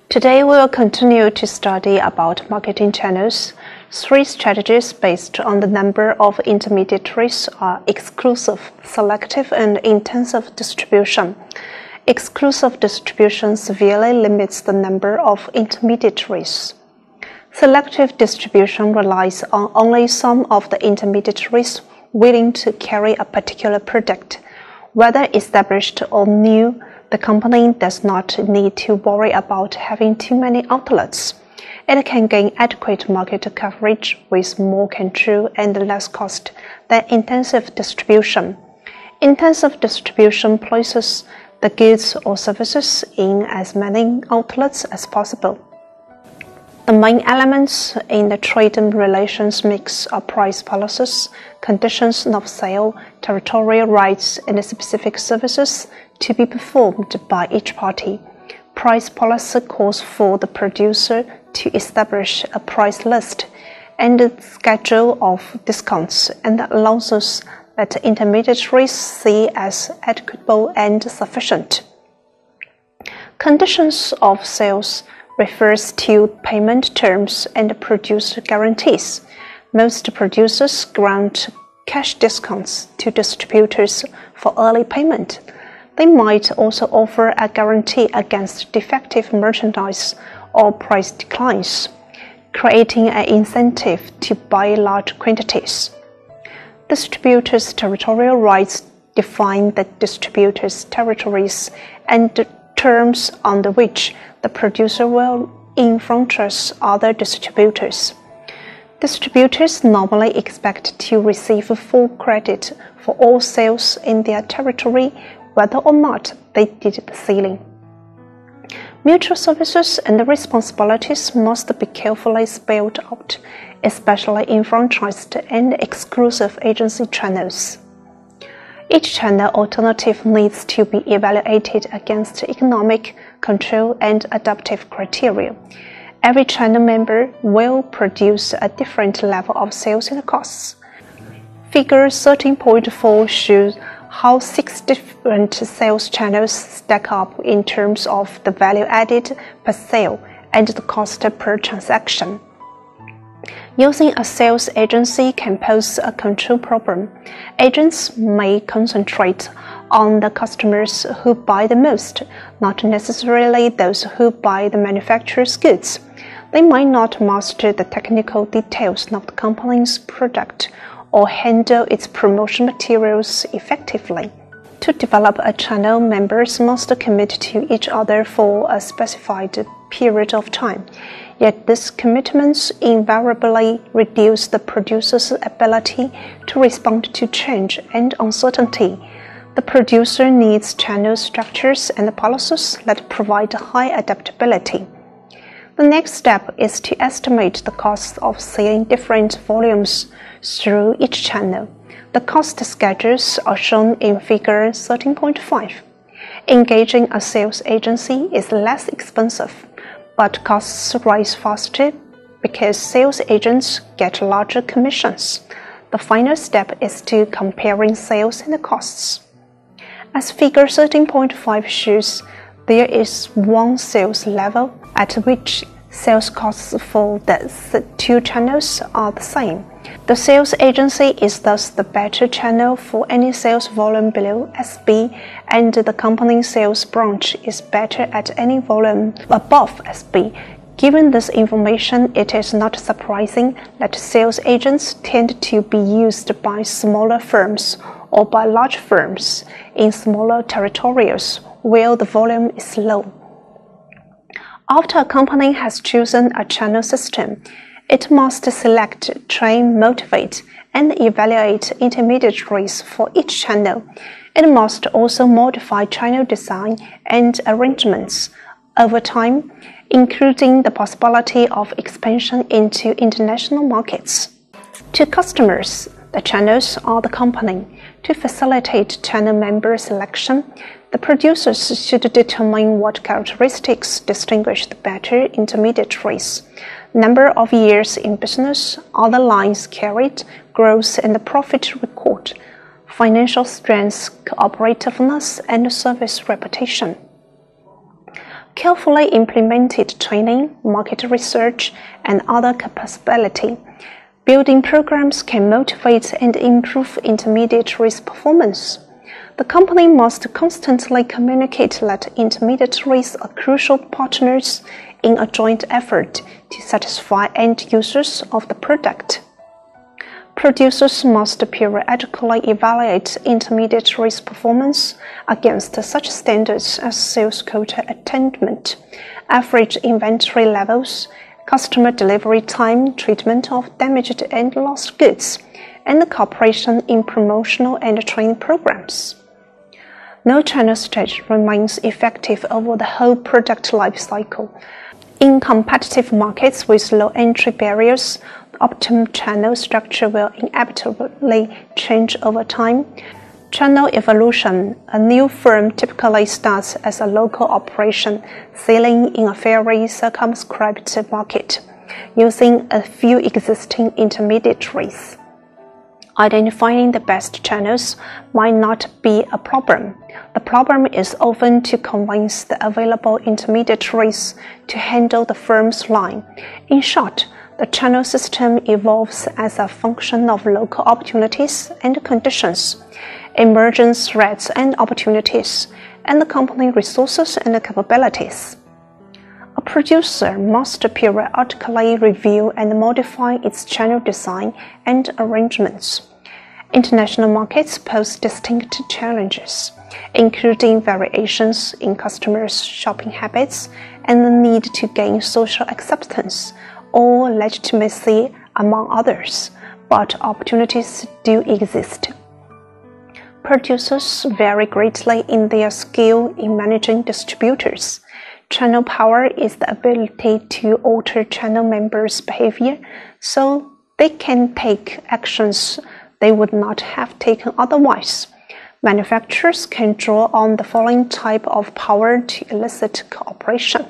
Today we will continue to study about marketing channels. Three strategies based on the number of intermediaries are exclusive, selective, and intensive distribution. Exclusive distribution severely limits the number of intermediaries. Selective distribution relies on only some of the intermediaries willing to carry a particular product. Whether established or new, the company does not need to worry about having too many outlets. It can gain adequate market coverage with more control and less cost than intensive distribution. Intensive distribution places the goods or services in as many outlets as possible. The main elements in the trade relations mix are price policies, conditions of sale, territorial rights, and specific services to be performed by each party. Price policy calls for the producer to establish a price list and a schedule of discounts and allowances that intermediaries see as adequate and sufficient. Conditions of sales refers to payment terms and producer guarantees. Most producers grant cash discounts to distributors for early payment. They might also offer a guarantee against defective merchandise or price declines, creating an incentive to buy large quantities. Distributors' territorial rights define the distributors' territories and the terms under which the producer will enfranchise other distributors. Distributors normally expect to receive full credit for all sales in their territory, whether or not they did the selling. Mutual services and responsibilities must be carefully spelled out, especially in franchised and exclusive agency channels. Each channel alternative needs to be evaluated against economic, control, and adaptive criteria. Every channel member will produce a different level of sales and costs. Figure 13.4 shows how 6 different sales channels stack up in terms of the value added per sale and the cost per transaction. Using a sales agency can pose a control problem. Agents may concentrate on the customers who buy the most, not necessarily those who buy the manufacturer's goods. They might not master the technical details of the company's product or handle its promotion materials effectively. To develop a channel, members must commit to each other for a specified period of time. Yet these commitments invariably reduce the producer's ability to respond to change and uncertainty. The producer needs channel structures and policies that provide high adaptability. The next step is to estimate the cost of selling different volumes through each channel. The cost schedules are shown in Figure 13.5. Engaging a sales agency is less expensive, but costs rise faster because sales agents get larger commissions. The final step is to comparing sales and costs. As Figure 13.5 shows, there is one sales level at which sales costs for the two channels are the same. The sales agency is thus the better channel for any sales volume below SB, and the company sales branch is better at any volume above SB. Given this information, it is not surprising that sales agents tend to be used by smaller firms or by large firms in smaller territories where the volume is low. After a company has chosen a channel system, it must select, train, motivate, and evaluate intermediaries for each channel. It must also modify channel design and arrangements over time, including the possibility of expansion into international markets. To customers, the channels are the company. To facilitate channel member selection, the producers should determine what characteristics distinguish the better intermediaries. Number of years in business, other lines carried, growth and profit record, financial strength, cooperativeness, and service reputation. carefully implemented training, market research, and other capability. Building programs can motivate and improve intermediaries' performance. The company must constantly communicate that intermediaries are crucial partners in a joint effort to satisfy end users of the product. Producers must periodically evaluate intermediaries' performance against such standards as sales quota attainment, average inventory levels, customer delivery time, treatment of damaged and lost goods, and cooperation in promotional and training programs. No channel strategy remains effective over the whole product life cycle. In competitive markets with low entry barriers, the optimum channel structure will inevitably change over time. Channel evolution: a new firm typically starts as a local operation selling in a fairly circumscribed market, using a few existing intermediaries. Identifying the best channels might not be a problem. The problem is often to convince the available intermediaries to handle the firm's line. In short, the channel system evolves as a function of local opportunities and conditions, emerging threats and opportunities, and the company resources and capabilities. A producer must periodically review and modify its channel design and arrangements. International markets pose distinct challenges, including variations in customers' shopping habits and the need to gain social acceptance or legitimacy, among others, but opportunities do exist. Producers vary greatly in their skill in managing distributors. Channel power is the ability to alter channel members' behavior so they can take actions they would not have taken otherwise. Manufacturers can draw on the following type of power to elicit cooperation.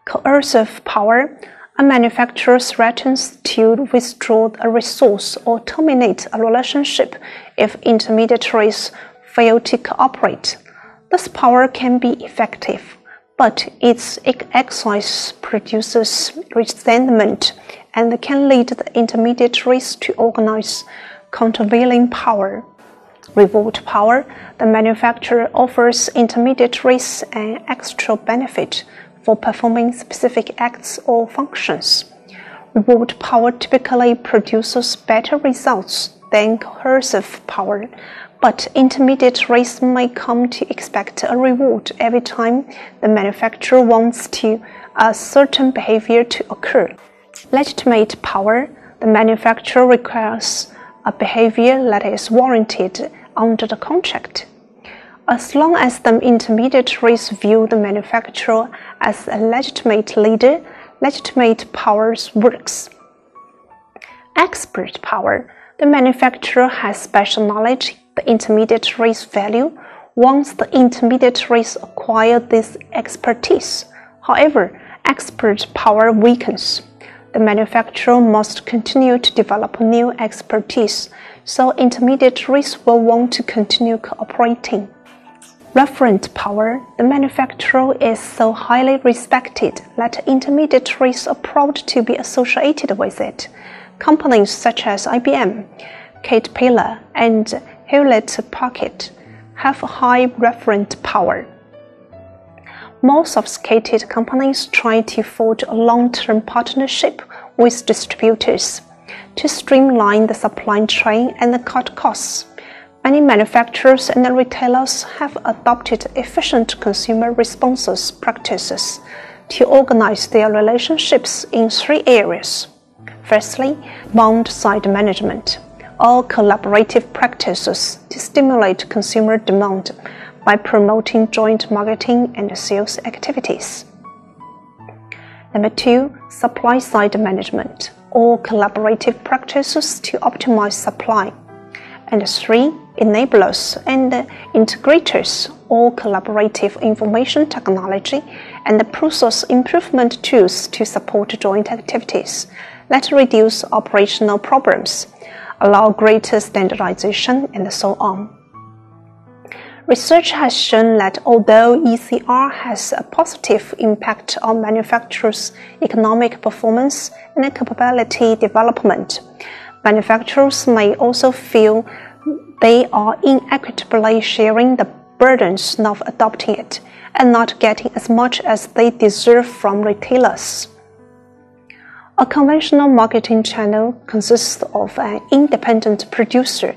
Coercive power: a manufacturer threatens to withdraw a resource or terminate a relationship if intermediaries fail to cooperate. This power can be effective, but its exercise produces resentment and can lead the intermediaries to organize countervailing power. Reward power: the manufacturer offers intermediaries an extra benefit for performing specific acts or functions. Reward power typically produces better results than coercive power, but intermediaries may come to expect a reward every time the manufacturer wants a certain behavior to occur. Legitimate power: the manufacturer requires a behavior that is warranted under the contract. As long as the intermediaries view the manufacturer as a legitimate leader, legitimate power works. Expert power: the manufacturer has special knowledge the intermediaries value once the intermediaries acquire this expertise. However, expert power weakens. The manufacturer must continue to develop new expertise, so intermediaries will want to continue cooperating. Referent power: the manufacturer is so highly respected that intermediaries are proud to be associated with it. Companies such as IBM, Caterpillar, and Hewlett-Packard have high referent power. More sophisticated companies try to forge a long-term partnership with distributors to streamline the supply chain and cut costs. Many manufacturers and retailers have adopted efficient consumer responses practices to organize their relationships in 3 areas. Firstly, demand-side management, or collaborative practices to stimulate consumer demand by promoting joint marketing and sales activities. Number 2, supply-side management, or collaborative practices to optimize supply. And 3, enablers and integrators, or collaborative information technology and process improvement tools to support joint activities that reduce operational problems, allow greater standardization, and so on. Research has shown that although ECR has a positive impact on manufacturers' economic performance and capability development, manufacturers may also feel they are inequitably sharing the burdens of adopting it and not getting as much as they deserve from retailers. A conventional marketing channel consists of an independent producer,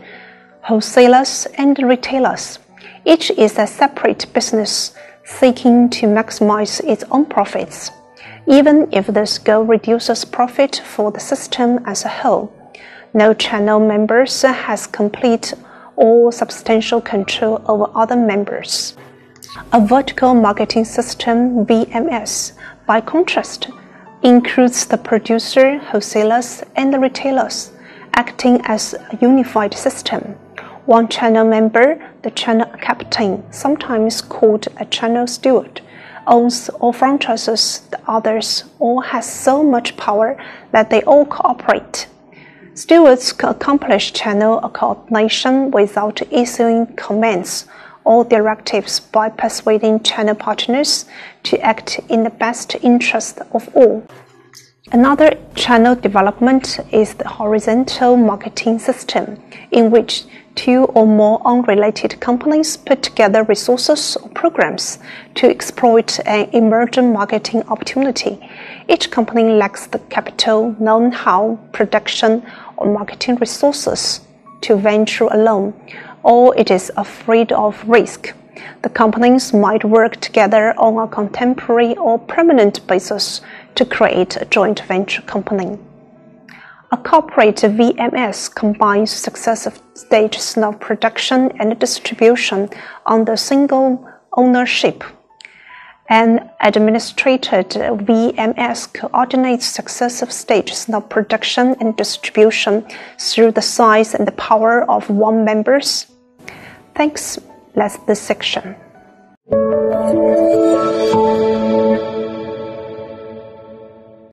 wholesalers, and retailers. Each is a separate business seeking to maximize its own profits, even if this goal reduces profit for the system as a whole. No channel member has complete or substantial control over other members. A vertical marketing system, VMS, by contrast, includes the producer, wholesalers, and the retailers, acting as a unified system. One channel member, the channel captain, sometimes called a channel steward, owns or franchises the others or has so much power that they all cooperate. Stewards can accomplish channel coordination without issuing commands or directives by persuading channel partners to act in the best interest of all. Another channel development is the horizontal marketing system, in which two or more unrelated companies put together resources or programs to exploit an emerging marketing opportunity. Each company lacks the capital, know-how, production, or marketing resources to venture alone, or it is afraid of risk. The companies might work together on a contemporary or permanent basis to create a joint venture company. A corporate VMS combines successive stages of production and distribution under single ownership. An administrated VMS coordinates successive stages of production and distribution through the size and the power of one members. Thanks. That's this section.